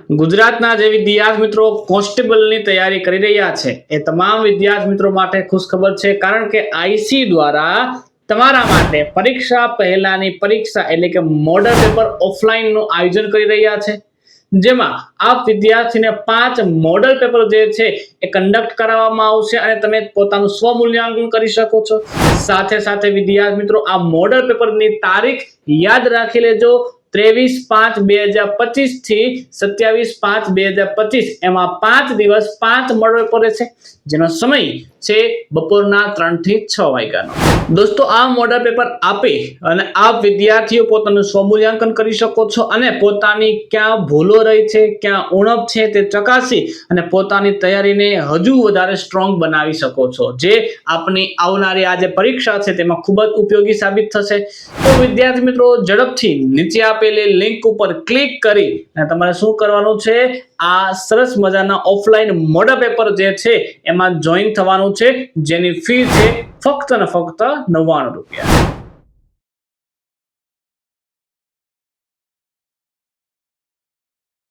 ગુજરાતના જે વિદ્યાર્થી મિત્રો કોન્સ્ટેબલની તૈયારી કરી રહ્યા છે એ તમામ વિદ્યાર્થી મિત્રો માટે ખુશખબર છે, કારણ કે આઈસી દ્વારા તમારા માટે પરીક્ષા પહેલાની પરીક્ષા એટલે કે મોડલ પેપર ઓફલાઈનનું આયોજન કરી રહ્યા છે, જેમાં આપ વિદ્યાર્થીને 5 મોડલ પેપર જે છે એ કન્ડક્ટ કરાવવામાં આવશે અને તમે પોતાનું સ્વમૂલ્યાંકન કરી શકો છો। સાથે સાથે વિદ્યાર્થી મિત્રો આ મોડલ પેપરની તારીખ યાદ રાખી લેજો, 23/5/2025 થી 27/5/2025 એમાં 5 દિવસ 5 મોડલ પેપર છે, જેનો સમય છે બપોરના 3 થી 6 વાગ્યાનો। દોસ્તો આ મોડલ પેપર આપી અને આપ વિદ્યાર્થીઓ પોતાનું સ્વમૂલ્યાંકન કરી શકો છો અને પોતાની ક્યાં ભૂલો રહી છે, ક્યાં ઉણપ છે તે ચકાસી અને પોતાની તૈયારીને હજુ વધારે સ્ટ્રોંગ બનાવી શકો છો, જે આપની આવનારી આ જે પરીક્ષા છે તેમાં ખૂબ જ ઉપયોગી સાબિત થશે। તો વિદ્યાર્થી મિત્રો ઝડપથી નીચે આપેલી લિંક ઉપર ક્લિક કરી અને તમારે શું કરવાનું છે, આ સરસ મજાના ઓફલાઈન મોડલ પેપર જે છે એમાં જોઈન થવાનું છે, જેની ફી છે ફક્ત ને ફક્ત 99 રૂપિયા।